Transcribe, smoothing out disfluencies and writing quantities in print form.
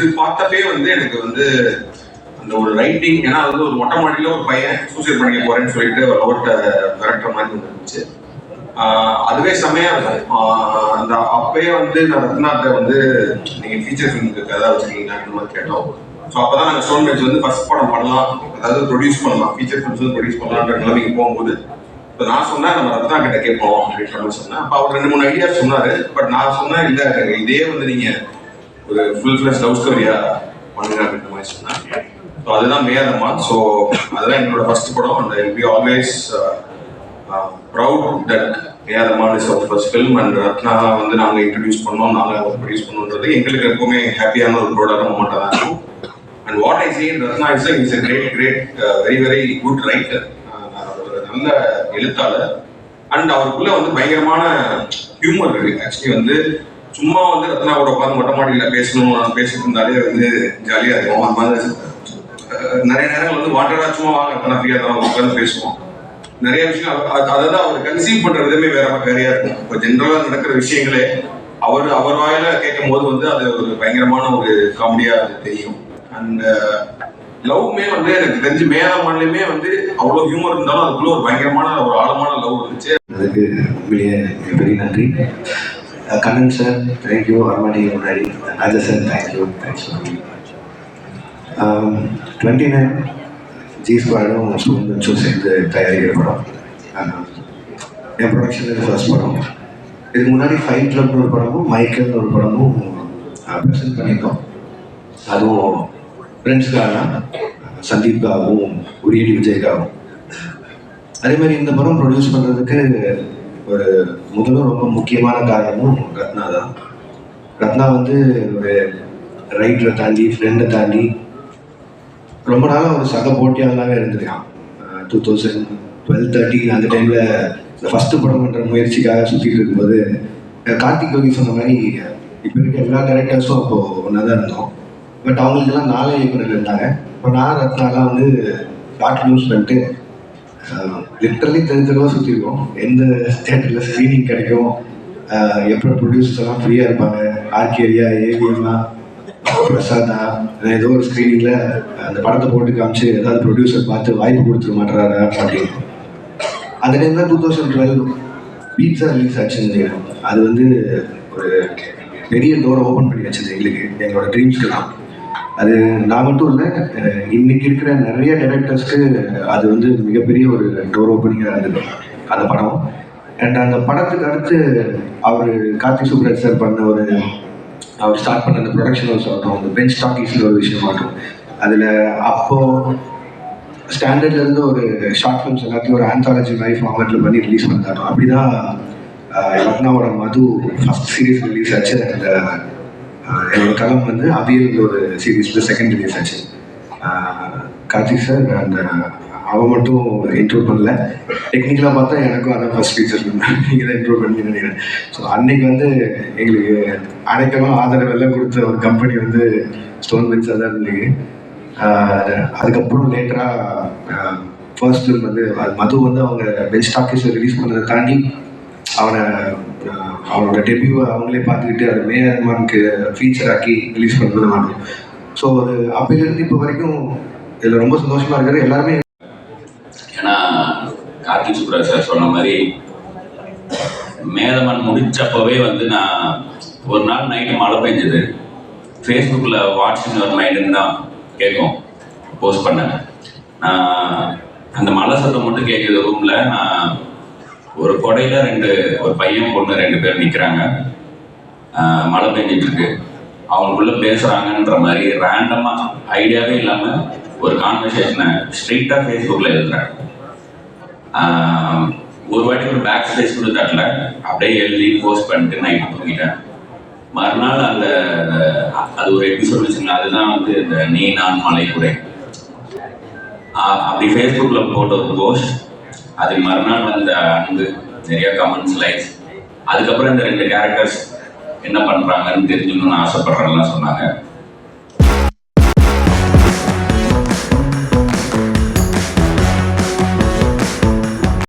இது பார்த்தப்பே வந்து எனக்கு வந்து அந்த ஒரு ரைட்டிங், ஏன்னா அது ஒரு மொட்டை மாடியில ஒரு பையன் சூசைட் பண்ணிக்க போறேன்னு சொல்லிட்டு லவர்கிட்ட விரட்டுற மாதிரி இருந்துச்சு. அதுவே செம்மையா இருக்கும். அந்த அப்பயே வந்து நான் ரத்னாத்தை வந்து நீங்க ஃபீச்சர் ஃபிலிமுக்கு கதை வச்சிருக்கீங்க அந்த மாதிரி கேட்டோம். ஸோ அப்பதான் நாங்கள் ஸ்டோன் பெஞ்ச் வந்து ஃபர்ஸ்ட் படம் பண்ணலாம், அதாவது ப்ரொடியூஸ் பண்ணலாம், ஃபீச்சர் ஃபிலிம்ஸ் வந்து ப்ரொடியூஸ் பண்ணலான்ற நிலைமைக்கு போகும்போது இப்போ நான் சொன்னேன் நம்ம ரத்னா கிட்ட கேட்போம் அப்படின்ற மாதிரி சொன்னேன். அப்போ அவர் 2-3 ஐடியா சொன்னாரு. பட் நான் சொன்னேன் இல்லை இதே வந்து நீங்க ஒரு ஃபுல் ஃபிளெஜ் லவ் ஸ்டோரியா பண்ணுங்க அப்படின்ற மாதிரி சொன்னேன். ஸோ அதுதான் மேதமான். ஸோ அதுதான் என்னோட ஃபர்ஸ்ட் படம். And I will be always proud that மேதமான் is our first film. And Ratna வந்து நாங்கள் இன்ட்ரடியூஸ் பண்ணோம், நாங்கள் ப்ரொடியூஸ் பண்ணோன்றது எங்களுக்கு எப்பவுமே ஹாப்பியான ஒரு ப்ரோடாக மொமெண்ட்டாக தான் இருக்கும். And what I see in Ratna is a great very very good writer, நல்ல எழுத்தாளர். அண்ட் அவருக்குள்ள வந்து பயங்கரமான ஹியூமர் இருக்கு. ஆக்சுவலி வந்து சும்மா வந்து ரத்னாவோட உட்காந்து மொட்டை மாடியில் பேசிட்டு இருந்தாலே வந்து ஜாலியாக இருக்கும். அது மாதிரி நிறைய நேரங்கள் வந்து வாண்டடா சும்மா வாங்க ரத்னா ஃப்ரீயாக தான் உட்காந்து பேசுவோம். நிறைய விஷயம் அதாவது அவர் கன்சீவ் பண்ற விதமே வேறையா இருக்கும். இப்போ ஜென்ரலா நடக்கிற விஷயங்களே அவர் வாயில கேட்கும் போது வந்து அது ஒரு பயங்கரமான ஒரு காமெடியா அது தெரியும். அண்ட் லவ்மே வந்து எனக்கு தெரிஞ்சு மேதமான்லயுமே வந்து அவ்வளவு ஹியூமர் இருந்தாலும் அதுக்குள்ள ஒரு பயங்கரமான ஒரு ஆழமான லவ் இருந்துச்சு. அதுக்கு உண்மையிலேயே பெரிய நன்றி. கண்ணன் சார் தேங்க்யூ, அர்மானி முன்னாடி ராஜா சார் தேங்க்யூ. 29 ஜி ஸ்குவாடும் ஸ்டோன் பெஞ்சும் சேர்ந்து தயாரிக்கிற படம். என் ப்ரொடக்ஷனில் ஃபர்ஸ்ட் படம். இதுக்கு முன்னாடி ஃபைட் கிளப்னு ஒரு படமும் மைக்கேல்னு ஒரு படமும் ப்ரெசென்ட் பண்ணியிருக்கோம். அதுவும் ஃப்ரெண்ட்ஸுக்காக, சந்தீப்காகவும் உரியடி விஜய்க்காகவும். அதே மாதிரி இந்த படம் ப்ரொடியூஸ் பண்ணுறதுக்கு ஒரு முதல்ல ரொம்ப முக்கியமான காரணமும் ரத்னா தான். ரத்னா வந்து ஒரு ரைட்டரை தாண்டி ஃப்ரெண்டை தாண்டி ரொம்ப நாளாக ஒரு சக போட்டியாளராகவே இருந்திருக்கான். 2012-13 அந்த டைமில் இந்த ஃபஸ்ட்டு படம் பண்ணுற முயற்சிக்காக சுற்றிட்டு இருக்கும்போது கார்த்திக் யோகி சொன்ன மாதிரி இப்போ இருக்க எல்லா டைரக்டர்ஸும் அப்போது ஒன்றா தான் இருந்தோம். பட் அவங்களுக்கெல்லாம் 4 இயக்குனர் இருந்தாங்க. இப்போ நான் ரத்னாலாம் வந்து ஷார்ட் யூஸ் பண்ணிட்டு லிட்டரலி தெருவாக சுற்றிருக்கோம். எந்த தேட்டரில் ஸ்க்ரீனிங் கிடைக்கும், எப்போ ப்ரொடியூசர்ஸ் எல்லாம் ஃப்ரீயாக இருப்பாங்க, ஆர்கேரியா, ஏவிஎம்மா, பிரசாதா, ஏதோ ஒரு ஸ்க்ரீனிங்கில் அந்த படத்தை போட்டு காமிச்சு ஏதாவது ப்ரொடியூசர் பார்த்து வாய்ப்பு கொடுத்துட மாட்டுறாரா அப்படின்னு. அந்த டைம் தான் 2012 பீட்ஸா ரிலீஸ் ஆச்சுன்னு. அது வந்து ஒரு பெரிய டோரை ஓப்பன் பண்ணி வச்சது எங்களுக்கு, எங்களோட ட்ரீம்ஸ்க்கு தான். அது நான் மட்டும் இல்லை, இன்னைக்கு இருக்கிற நிறைய டைரக்டர்ஸ்க்கு அது வந்து மிகப்பெரிய ஒரு டோர் ஓப்பனிங்காக இருந்தது அந்த படம். அண்ட் அந்த படத்துக்கு அடுத்து அவர் கார்த்திக் சுப்ராஜ் சார் பண்ண அவர் ஸ்டார்ட் பண்ண அந்த ப்ரொடக்ஷன் ஹவுஸ் ஆகட்டும், அந்த பெஞ்ச் டாக்கீஸ்ல ஒரு விஷயம் ஆகட்டும், அதில் அப்போது ஸ்டாண்டர்ட்லேருந்து ஒரு ஷார்ட் ஃபிலிம்ஸ் எல்லாத்தையும் ஒரு ஆந்தாலஜி மாதிரி ஃபார்மேட்டில் பண்ணி ரிலீஸ் பண்ணாட்டோம். அப்படி தான் ரத்னாவோட மது ஃபஸ்ட் சீரீஸ் ரிலீஸ் ஆச்சு. அந்த என்னோட களம் வந்து அபியல் ஒரு சீரீஸில் செகண்ட் ரிலீஸ் ஆச்சு. கார்த்திக் சார் அந்த அவன் மட்டும் இன்ட்ரோல் பண்ணல, டெக்னிக்கலாக பார்த்தா எனக்கும் அதான் ஃபர்ஸ்ட் ஃபீச்சர் நீங்கள் தான் இன்ட்ரோல் பண்ணி நினைக்கிறேன். ஸோ அன்னைக்கு வந்து எங்களுக்கு அனைக்கெல்லாம் ஆதரவு எல்லாம் கொடுத்த ஒரு கம்பெனி வந்து ஸ்டோன் பெஞ்சாக தான் இருந்தது. அதுக்கப்புறம் லேட்டராக ஃபர்ஸ்ட் ஃபிலிம் வந்து மது வந்து அவங்க பெஞ்ச் டாக்கீஸ் ரிலீஸ் பண்ணதை தாண்டி அவனோட டெபியூவை அவங்களே பார்த்துக்கிட்டு அது மேயர்மானுக்கு ஃபீச்சர் ஆக்கி ரிலீஸ் பண்ணுறது மாட்டோம். ஸோ அது அப்போலேருந்து இப்போ வரைக்கும் இதில் ரொம்ப சந்தோஷமாக இருக்கிறது எல்லாருமே. ஏன்னா கார்த்திக் சுப்ராஜ் சார் சொன்ன மாதிரி மேதமான் முடிச்சப்பவே வந்து நான் ஒரு நாள் நைட்டு மழை பெஞ்சது, ஃபேஸ்புக்கில் வாட்ஸ்அப் ஒரு மைண்டுன்னு தான் கேட்கும் போஸ்ட் பண்ணேன். நான் அந்த மழை சத்தம் மட்டும் கேட்குது ரூமில். நான் ஒரு கொடையில் ஒரு பையன் பொண்ணு 2 பேர் நிற்கிறாங்க, மழை பெஞ்சிட்ருக்கு, அவங்களுக்குள்ளே பேசுகிறாங்கன்ற மாதிரி ரேண்டமாக ஐடியாவே இல்லாமல் ஒரு கான்வர்சேஷனை ஸ்ட்ரெயிட்டாக ஃபேஸ்புக்கில் எழுதுறேன். ஒரு வாட்டி ஒரு பேக் ஸ்பேஸ் கூட தட்டல, அப்படியே எழுதி போஸ்ட் பண்ணிட்டு நைட்டு தூங்கிட்டேன். மறுநாள் அது ஒரு எபிசோட் வச்சுங்களேன், அதுதான் வந்து இந்த நீ நான் மலை கூட அப்படி ஃபேஸ்புக்கில் போட்ட ஒரு போஸ்ட். அதுக்கு மறுநாள் வந்த அன்பு, நிறைய கமெண்ட்ஸ், லைக்ஸ். அதுக்கப்புறம் இந்த 2 கேரக்டர்ஸ் என்ன பண்ணுறாங்கன்னு தெரிஞ்சுக்கணும்னு ஆசைப்படுறேன்லாம் சொன்னாங்க.